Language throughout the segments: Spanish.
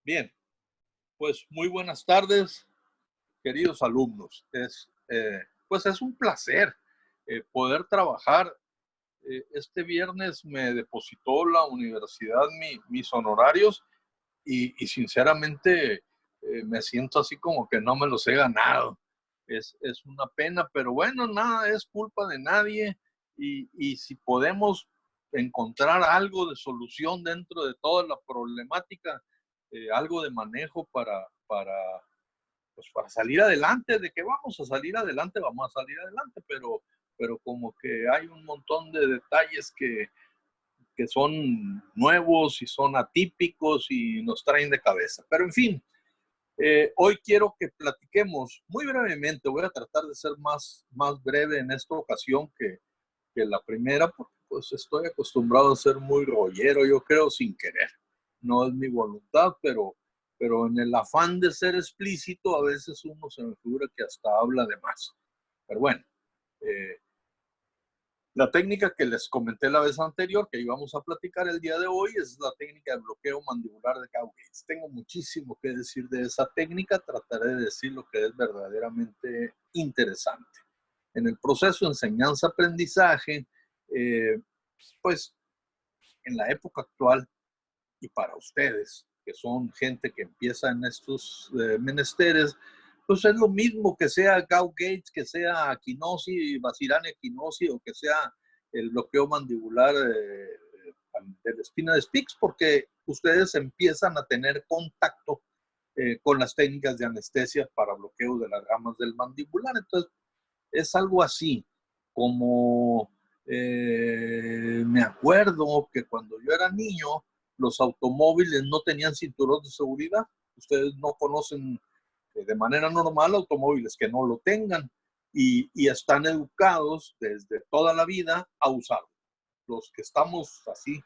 Bien, pues muy buenas tardes, queridos alumnos. Pues es un placer poder trabajar. Este viernes me depositó la universidad mis honorarios y sinceramente me siento así como que no me los he ganado. Es una pena, pero bueno, nada es culpa de nadie y si podemos encontrar algo de solución dentro de toda la problemática, algo de manejo pues para salir adelante, de que vamos a salir adelante, vamos a salir adelante, pero como que hay un montón de detalles que son nuevos y son atípicos y nos traen de cabeza. Pero en fin, hoy quiero que platiquemos muy brevemente. Voy a tratar de ser más breve en esta ocasión que la primera, porque pues estoy acostumbrado a ser muy rollero, yo creo, sin querer. No es mi voluntad, pero en el afán de ser explícito, a veces uno se me figura que hasta habla de más. Pero bueno, eh, la técnica que les comenté la vez anterior, que íbamos a platicar el día de hoy, es la técnica de bloqueo mandibular de Gauss. Tengo muchísimo que decir de esa técnica, trataré de decir lo que es verdaderamente interesante. En el proceso de enseñanza-aprendizaje, eh, pues en la época actual y para ustedes, que son gente que empieza en estos menesteres, pues es lo mismo que sea Gauss-Gates, que sea Akinosi, Basirane-Akinosi o que sea el bloqueo mandibular de la espina de Spix, porque ustedes empiezan a tener contacto con las técnicas de anestesia para bloqueo de las ramas del mandibular. Entonces, es algo así, como me acuerdo que cuando yo era niño, los automóviles no tenían cinturón de seguridad. Ustedes no conocen de manera normal automóviles que no lo tengan y están educados desde toda la vida a usarlo. Los que estamos así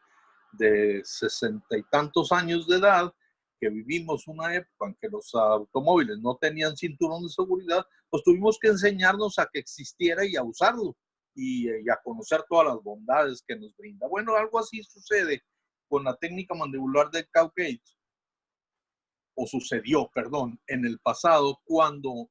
de 60 y tantos años de edad, que vivimos una época en que los automóviles no tenían cinturón de seguridad, pues tuvimos que enseñarnos a que existiera y a usarlo y a conocer todas las bondades que nos brinda. Bueno, algo así sucede con la técnica mandibular de Gauss-Gates, o sucedió, perdón, en el pasado cuando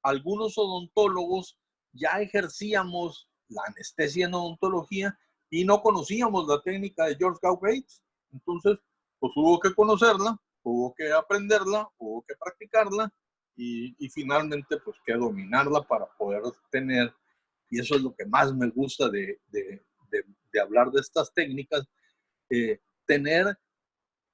algunos odontólogos ya ejercíamos la anestesia en odontología y no conocíamos la técnica de George Gauss-Gates. Entonces, pues hubo que conocerla, hubo que aprenderla, hubo que practicarla y finalmente pues que dominarla para poder tener, y eso es lo que más me gusta de hablar de estas técnicas, tener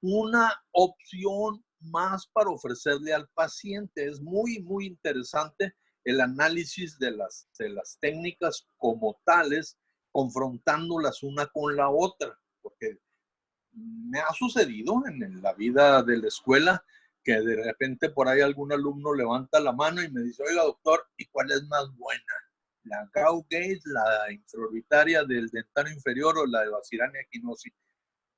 una opción más para ofrecerle al paciente. Es muy interesante el análisis de las técnicas como tales, confrontándolas una con la otra, porque me ha sucedido en la vida de la escuela que de repente por ahí algún alumno levanta la mano y me dice, oiga doctor, ¿y cuál es más buena? ¿La Gauss-Gates, la intraorbitaria del dentario inferior o la de Basirane Akinosi?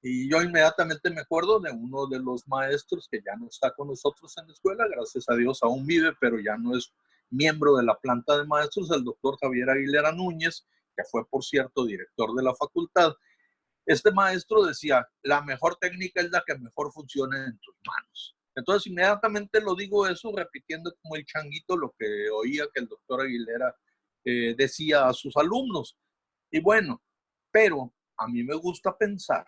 Y yo inmediatamente me acuerdo de uno de los maestros que ya no está con nosotros en la escuela, gracias a Dios aún vive, pero ya no es miembro de la planta de maestros, el doctor Javier Aguilera Núñez, que fue, por cierto, director de la facultad. Este maestro decía, la mejor técnica es la que mejor funciona en tus manos. Entonces, inmediatamente lo digo eso, repitiendo como el changuito lo que oía que el doctor Aguilera decía a sus alumnos. Y bueno, pero a mí me gusta pensar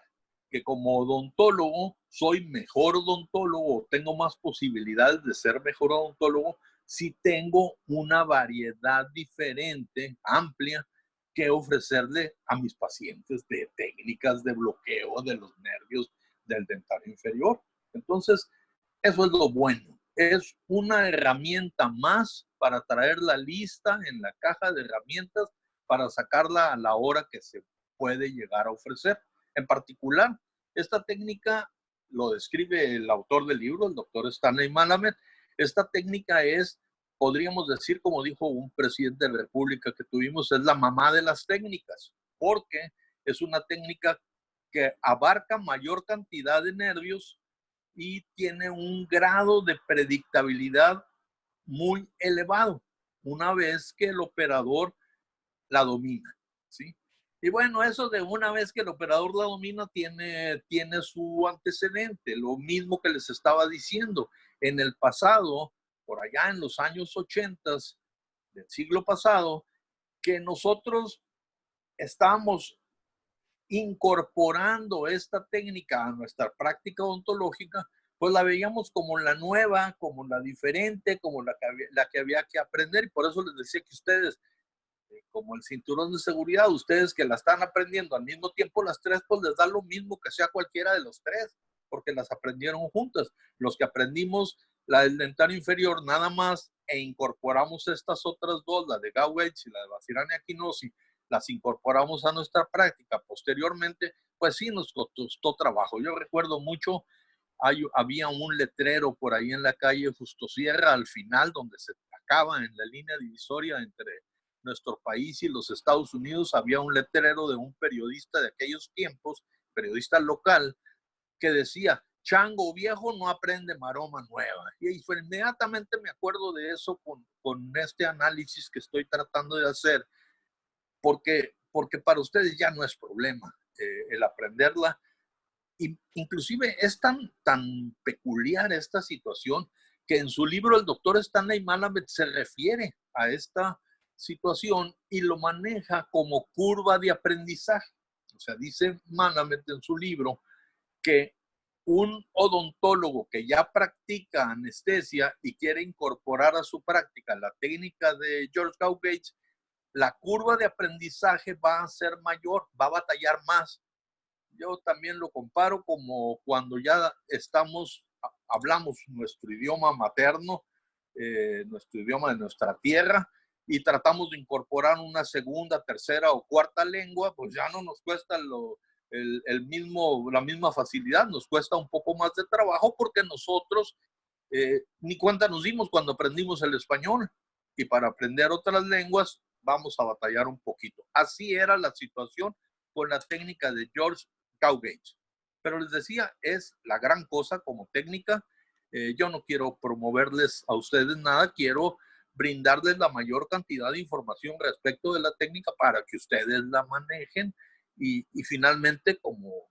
que como odontólogo soy mejor odontólogo, tengo más posibilidades de ser mejor odontólogo si tengo una variedad diferente, amplia, que ofrecerle a mis pacientes de técnicas de bloqueo de los nervios del dentario inferior. Entonces, eso es lo bueno. Es una herramienta más para traer la lista en la caja de herramientas para sacarla a la hora que se puede llegar a ofrecer. En particular, esta técnica lo describe el autor del libro, el doctor Stanley Malamet. Esta técnica es, podríamos decir, como dijo un presidente de la República que tuvimos, es la mamá de las técnicas, porque es una técnica que abarca mayor cantidad de nervios y tiene un grado de predictabilidad muy elevado una vez que el operador la domina, ¿sí? Y bueno, eso de una vez que el operador la domina tiene su antecedente, lo mismo que les estaba diciendo. En el pasado, por allá en los años 80 del siglo pasado, que nosotros estábamos incorporando esta técnica a nuestra práctica odontológica, pues la veíamos como la nueva, como la diferente, como la que había que aprender. Y por eso les decía que ustedes, como el cinturón de seguridad, ustedes que la están aprendiendo al mismo tiempo las tres, pues les da lo mismo que sea cualquiera de los tres, porque las aprendieron juntas. Los que aprendimos la del dentario inferior nada más e incorporamos estas otras dos, la de Gauguin y la de Basirania Equinosi, las incorporamos a nuestra práctica posteriormente, pues sí nos costó trabajo. Yo recuerdo mucho, había un letrero por ahí en la calle Justo Sierra, al final, donde se acaba en la línea divisoria entre nuestro país y los Estados Unidos, había un letrero de un periodista de aquellos tiempos, periodista local, que decía, chango viejo no aprende maroma nueva. Y fue, inmediatamente me acuerdo de eso con este análisis que estoy tratando de hacer, porque para ustedes ya no es problema el aprenderla. Y inclusive es tan peculiar esta situación que en su libro el doctor Stanley Malamet se refiere a esta situación y lo maneja como curva de aprendizaje. O sea, dice Malamet en su libro que un odontólogo que ya practica anestesia y quiere incorporar a su práctica la técnica de George Gaugate, la curva de aprendizaje va a ser mayor, va a batallar más. Yo también lo comparo como cuando ya hablamos nuestro idioma materno, nuestro idioma de nuestra tierra, y tratamos de incorporar una segunda, tercera o cuarta lengua, pues ya no nos cuesta la misma facilidad, nos cuesta un poco más de trabajo porque nosotros ni cuenta nos dimos cuando aprendimos el español, y para aprender otras lenguas vamos a batallar un poquito. Así era la situación con la técnica de George Gaugate. Pero les decía, es la gran cosa como técnica. Yo no quiero promoverles a ustedes nada, quiero brindarles la mayor cantidad de información respecto de la técnica para que ustedes la manejen y finalmente, como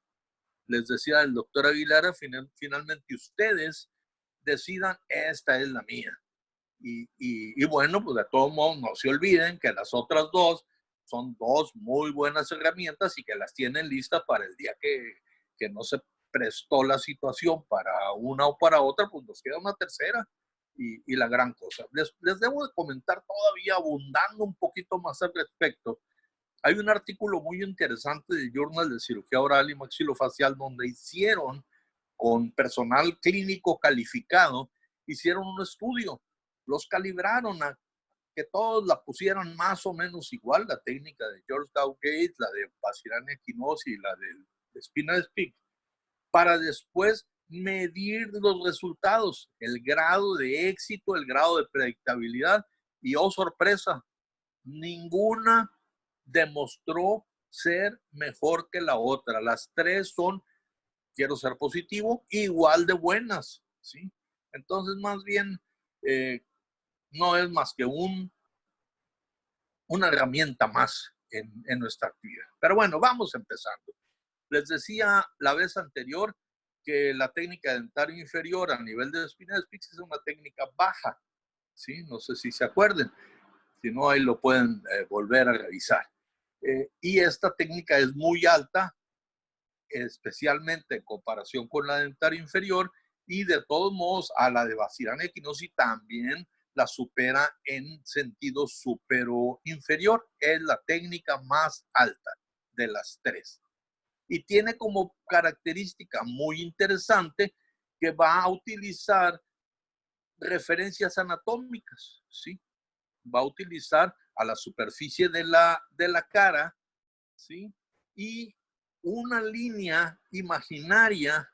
les decía el doctor Aguilar, finalmente ustedes decidan, esta es la mía. Y bueno, pues de todos modos, no se olviden que las otras dos son dos muy buenas herramientas y que las tienen listas para el día que no se prestó la situación para una o para otra, pues nos queda una tercera y la gran cosa. Les debo de comentar todavía, abundando un poquito más al respecto. Hay un artículo muy interesante del Journal de Cirugía Oral y Maxilofacial donde hicieron con personal clínico calificado, hicieron un estudio, los calibraron a que todos la pusieran más o menos igual, la técnica de George Gaugate, la de Basirania Equinosi y la de Spina Speak, para después medir los resultados, el grado de éxito, el grado de predictabilidad, y oh sorpresa, ninguna demostró ser mejor que la otra. Las tres son, quiero ser positivo, igual de buenas, ¿sí? Entonces, más bien, no es más que una herramienta más en nuestra actividad. Pero bueno, vamos empezando. Les decía la vez anterior que la técnica dentario inferior a nivel de espina de Spix es una técnica baja, ¿sí? No sé si se acuerden. Si no, ahí lo pueden volver a revisar. Y esta técnica es muy alta, especialmente en comparación con la dentaria inferior, y de todos modos a la de Basirania Equinosi también la supera en sentido supero inferior. Es la técnica más alta de las tres. Y tiene como característica muy interesante que va a utilizar referencias anatómicas, ¿sí? Va a utilizar a la superficie de la cara, ¿sí? Y una línea imaginaria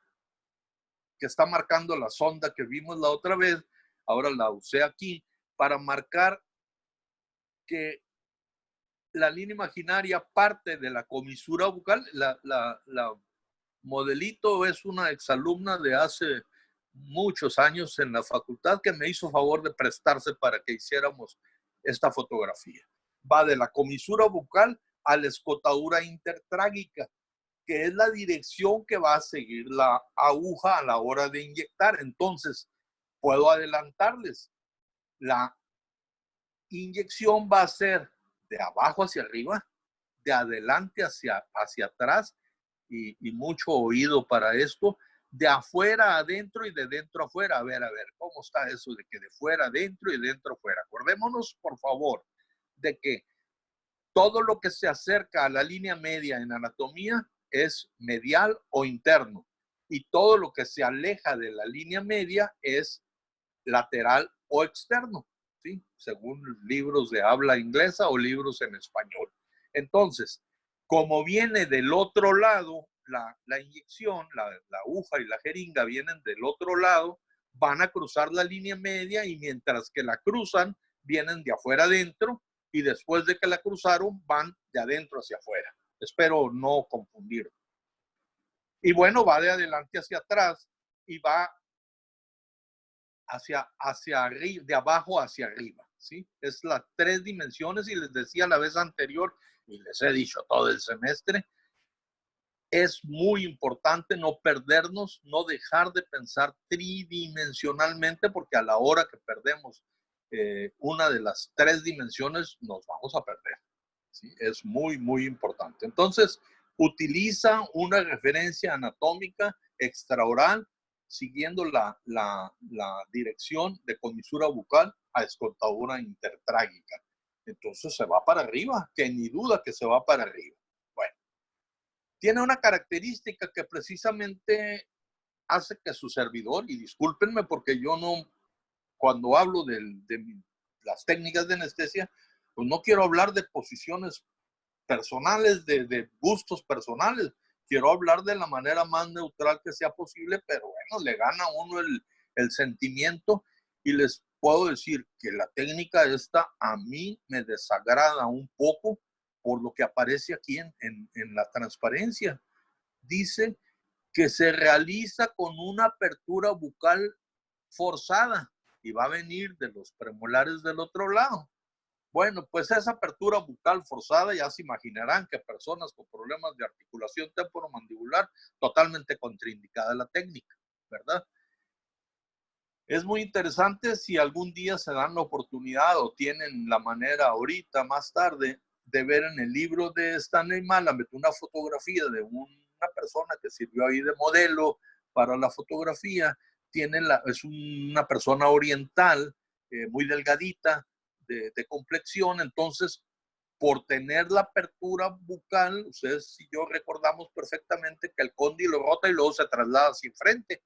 que está marcando la sonda que vimos la otra vez, ahora la usé aquí, para marcar que la línea imaginaria parte de la comisura bucal. La modelito es una exalumna de hace muchos años en la facultad que me hizo favor de prestarse para que hiciéramos esta fotografía. Va de la comisura bucal a la escotadura intertrágica, que es la dirección que va a seguir la aguja a la hora de inyectar. Entonces, puedo adelantarles, la inyección va a ser de abajo hacia arriba, de adelante hacia atrás, y mucho oído para esto, de afuera adentro y de dentro afuera. A ver, ¿cómo está eso de que de fuera adentro y de dentro afuera? Acordémonos, por favor, de que todo lo que se acerca a la línea media en anatomía es medial o interno, y todo lo que se aleja de la línea media es lateral o externo, ¿sí? Según libros de habla inglesa o libros en español. Entonces, como viene del otro lado, la inyección, la aguja y la jeringa vienen del otro lado, van a cruzar la línea media, y mientras que la cruzan, vienen de afuera adentro, y después de que la cruzaron, van de adentro hacia afuera. Espero no confundir. Y bueno, va de adelante hacia atrás y va hacia arriba, de abajo hacia arriba, ¿sí? Es las 3 dimensiones, y les decía la vez anterior, y les he dicho todo el semestre, es muy importante no perdernos, no dejar de pensar tridimensionalmente, porque a la hora que perdemos una de las 3 dimensiones, nos vamos a perder, ¿sí? Es muy, muy importante. Entonces, utiliza una referencia anatómica extraoral siguiendo la dirección de comisura bucal a escotadura intertrágica. Entonces se va para arriba, que ni duda que se va para arriba. Bueno, tiene una característica que precisamente hace que su servidor, y discúlpenme porque yo no, cuando hablo de las técnicas de anestesia, pues no quiero hablar de posiciones personales, de gustos personales. Quiero hablar de la manera más neutral que sea posible, pero bueno, le gana a uno el sentimiento, y les puedo decir que la técnica esta a mí me desagrada un poco por lo que aparece aquí en la transparencia. Dice que se realiza con una apertura bucal forzada y va a venir de los premolares del otro lado. Bueno, pues esa apertura bucal forzada, ya se imaginarán que personas con problemas de articulación temporomandibular, totalmente contraindicada la técnica, ¿verdad? Es muy interesante si algún día se dan la oportunidad o tienen la manera ahorita, más tarde, de ver en el libro de Stanley Malamet una fotografía de una persona que sirvió ahí de modelo para la fotografía. Es una persona oriental, muy delgadita, de complexión. Entonces, por tener la apertura bucal, ustedes y yo recordamos perfectamente que el cóndilo rota y luego se traslada hacia frente.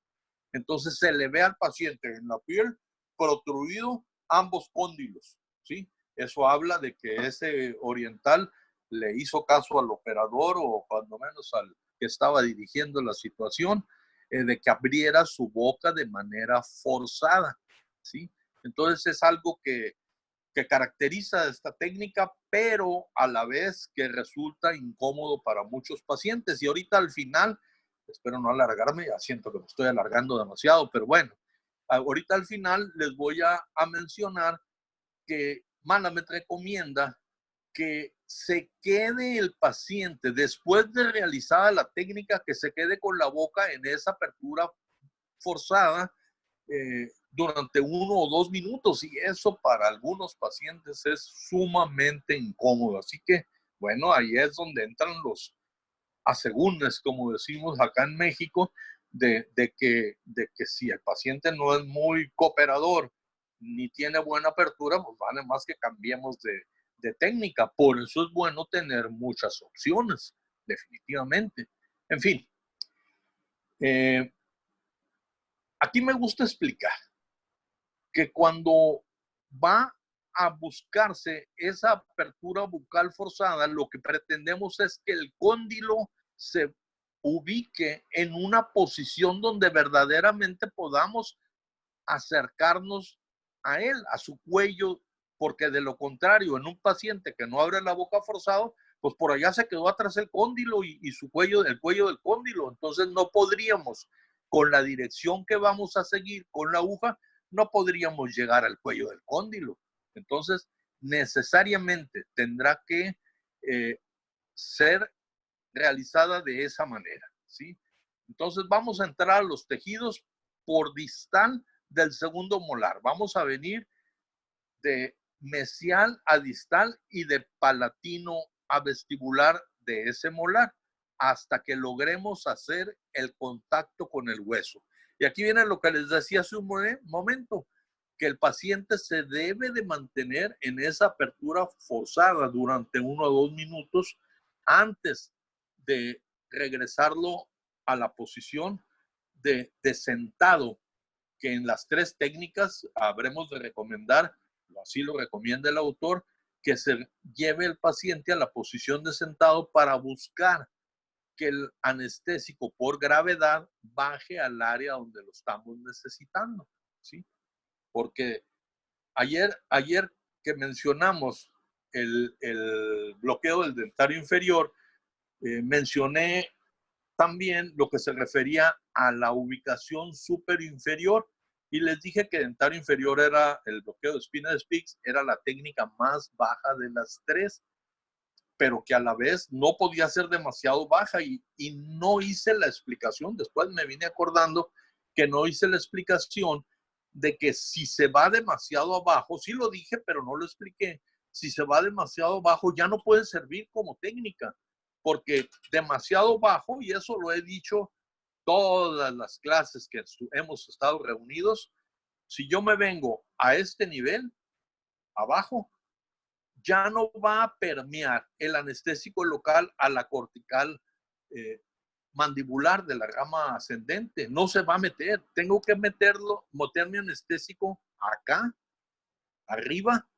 Entonces se le ve al paciente en la piel protruido ambos cóndilos, ¿sí? Eso habla de que ese oriental le hizo caso al operador, o cuando menos al que estaba dirigiendo la situación, de que abriera su boca de manera forzada, ¿sí? Entonces es algo que caracteriza esta técnica, pero a la vez que resulta incómodo para muchos pacientes. Y ahorita al final, espero no alargarme, ya siento que me estoy alargando demasiado, pero bueno, ahorita al final les voy a mencionar que Malamet recomienda que se quede el paciente, después de realizada la técnica, que se quede con la boca en esa apertura forzada durante 1 o 2 minutos, y eso para algunos pacientes es sumamente incómodo. Así que, bueno, ahí es donde entran los asegúnes, como decimos acá en México, de que si el paciente no es muy cooperador ni tiene buena apertura, pues vale más que cambiemos de técnica. Por eso es bueno tener muchas opciones, definitivamente. En fin, aquí me gusta explicar que cuando va a buscarse esa apertura bucal forzada, lo que pretendemos es que el cóndilo se ubique en una posición donde verdaderamente podamos acercarnos a él, a su cuello, porque de lo contrario, en un paciente que no abre la boca forzado, pues por allá se quedó atrás el cóndilo y su cuello, el cuello del cóndilo. Entonces no podríamos, con la dirección que vamos a seguir con la aguja, no podríamos llegar al cuello del cóndilo. Entonces, necesariamente tendrá que ser realizada de esa manera, ¿sí? Entonces vamos a entrar a los tejidos por distal del segundo molar. Vamos a venir de mesial a distal y de palatino a vestibular de ese molar hasta que logremos hacer el contacto con el hueso. Y aquí viene lo que les decía hace un momento, que el paciente se debe de mantener en esa apertura forzada durante 1 o 2 minutos antes de regresarlo a la posición de sentado, que en las 3 técnicas habremos de recomendar, así lo recomienda el autor, que se lleve el paciente a la posición de sentado para buscar que el anestésico por gravedad baje al área donde lo estamos necesitando, ¿sí? Porque ayer que mencionamos el bloqueo del dentario inferior, mencioné también lo que se refería a la ubicación superinferior y les dije que dentario inferior era el bloqueo de espina de Spix, era la técnica más baja de las 3, pero que a la vez no podía ser demasiado baja y no hice la explicación. Después me vine acordando que no hice la explicación de que si se va demasiado abajo, sí lo dije, pero no lo expliqué, si se va demasiado abajo ya no puede servir como técnica, porque demasiado bajo, y eso lo he dicho todas las clases que hemos estado reunidos, si yo me vengo a este nivel, abajo, ya no va a permear el anestésico local a la cortical mandibular de la rama ascendente. No se va a meter. Tengo que meter mi anestésico acá, arriba.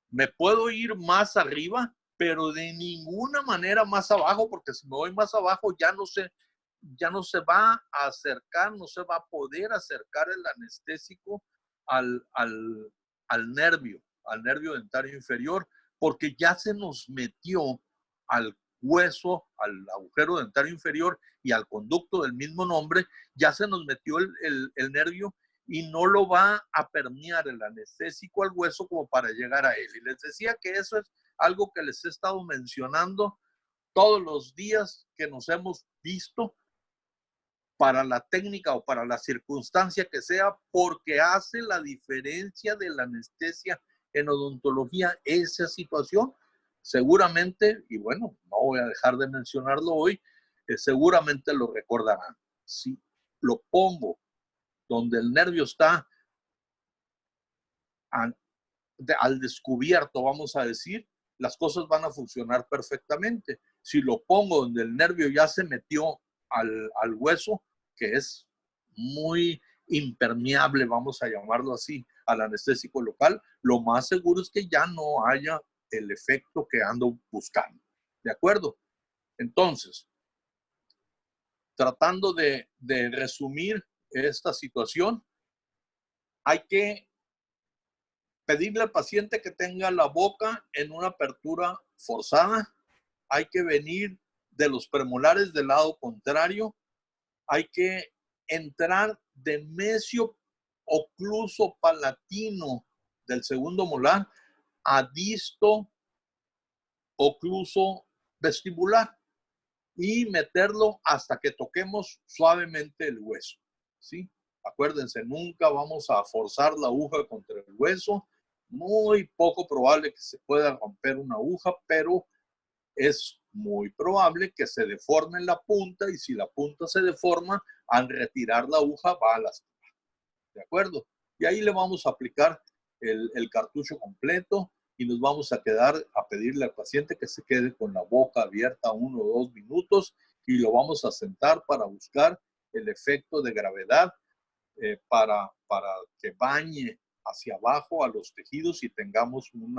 Me puedo ir más arriba, pero de ninguna manera más abajo, porque si me voy más abajo ya no se va a acercar, no se va a poder acercar el anestésico al nervio dentario inferior, porque ya se nos metió al hueso, al agujero dentario inferior y al conducto del mismo nombre, ya se nos metió el nervio y no lo va a permear el anestésico al hueso como para llegar a él. Y les decía que eso es algo que les he estado mencionando todos los días que nos hemos visto, para la técnica o para la circunstancia que sea, porque hace la diferencia de la anestesia en odontología esa situación. Seguramente, y bueno, no voy a dejar de mencionarlo hoy, seguramente lo recordarán. Si lo pongo donde el nervio está al descubierto, vamos a decir, las cosas van a funcionar perfectamente. Si lo pongo donde el nervio ya se metió al hueso, que es muy impermeable, vamos a llamarlo así, al anestésico local, lo más seguro es que ya no haya el efecto que ando buscando. ¿De acuerdo? Entonces, tratando de resumir esta situación, hay que pedirle al paciente que tenga la boca en una apertura forzada. Hay que venir de los premolares del lado contrario. Hay que entrar de mesio ocluso palatino del segundo molar a disto ocluso vestibular y meterlo hasta que toquemos suavemente el hueso, ¿sí? Acuérdense, nunca vamos a forzar la aguja contra el hueso. Muy poco probable que se pueda romper una aguja, pero es muy probable que se deforme la punta, y si la punta se deforma, al retirar la aguja va a lastimar. ¿De acuerdo? Y ahí le vamos a aplicar el cartucho completo y nos vamos a quedar a pedirle al paciente que se quede con la boca abierta 1 o 2 minutos y lo vamos a sentar para buscar el efecto de gravedad para que bañe hacia abajo a los tejidos y tengamos un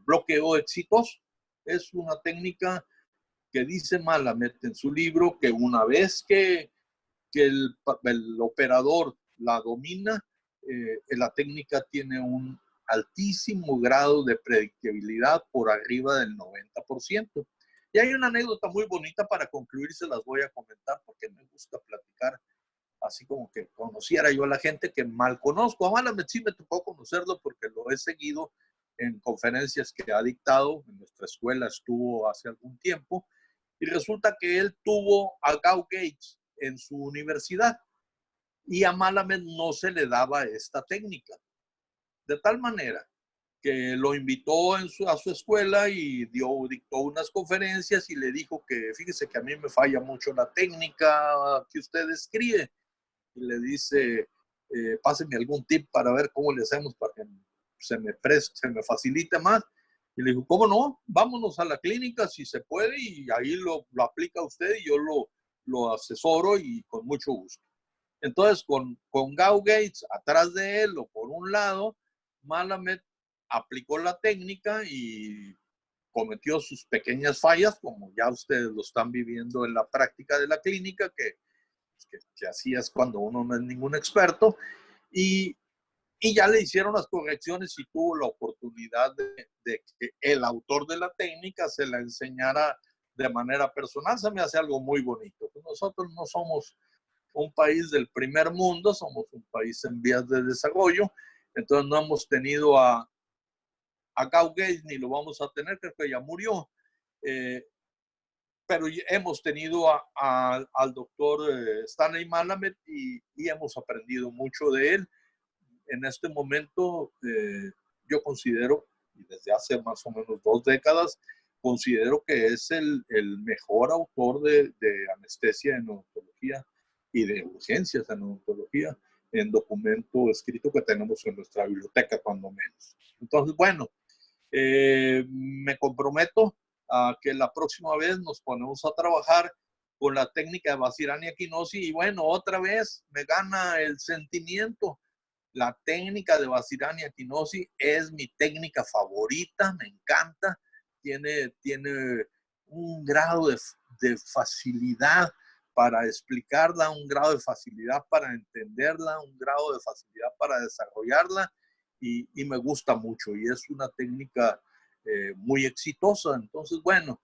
bloqueo exitoso. Es una técnica que dice Malamet en su libro que una vez que el operador la domina, la técnica tiene un altísimo grado de predictibilidad por arriba del 90%. Y hay una anécdota muy bonita para concluir, se las voy a comentar porque me gusta platicar, así como que conociera yo a la gente que mal conozco. A Malamet sí me tocó conocerlo porque lo he seguido en conferencias que ha dictado en nuestra nuestra escuela estuvo hace algún tiempo, y resulta que él tuvo a Gaw Gates en su universidad y a Malamed no se le daba esta técnica. De tal manera que lo invitó a su escuela y dictó unas conferencias y le dijo que fíjese que a mí me falla mucho la técnica que usted escribe. Y le dice, páseme algún tip para ver cómo le hacemos para que se me facilite más. Y le dijo, ¿cómo no? Vámonos a la clínica si se puede y ahí lo aplica usted y yo lo asesoro y con mucho gusto. Entonces, con Gaw Gates atrás de él o por un lado, Malamed aplicó la técnica y cometió sus pequeñas fallas, como ya ustedes lo están viviendo en la práctica de la clínica, que así es cuando uno no es ningún experto, y ya le hicieron las correcciones y tuvo la oportunidad de que el autor de la técnica se la enseñara de manera personal. Se me hace algo muy bonito. Nosotros no somos un país del primer mundo, somos un país en vías de desarrollo, entonces no hemos tenido a Gaw Gates ni lo vamos a tener, creo que ya murió, pero hemos tenido al doctor Stanley Malamed y hemos aprendido mucho de él. En este momento yo considero, y desde hace más o menos 2 décadas, considero que es el mejor autor de anestesia en odontología y de urgencias en odontología en documento escrito que tenemos en nuestra biblioteca, cuando menos. Entonces, bueno, me comprometo a que la próxima vez nos ponemos a trabajar con la técnica de Vazirania Quinosi y bueno, otra vez me gana el sentimiento. La técnica de Vazirania Quinosi es mi técnica favorita, me encanta, tiene un grado de facilidad para explicarla, un grado de facilidad para entenderla, un grado de facilidad para desarrollarla y me gusta mucho y es una técnica muy exitosa. Entonces, bueno,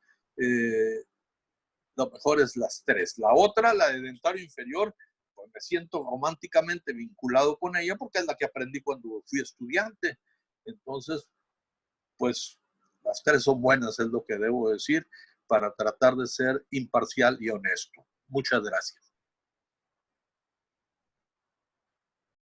lo mejor es las 3. La otra, la de dentario inferior, pues me siento románticamente vinculado con ella porque es la que aprendí cuando fui estudiante. Entonces, pues las 3 son buenas, es lo que debo decir, para tratar de ser imparcial y honesto. Muchas gracias.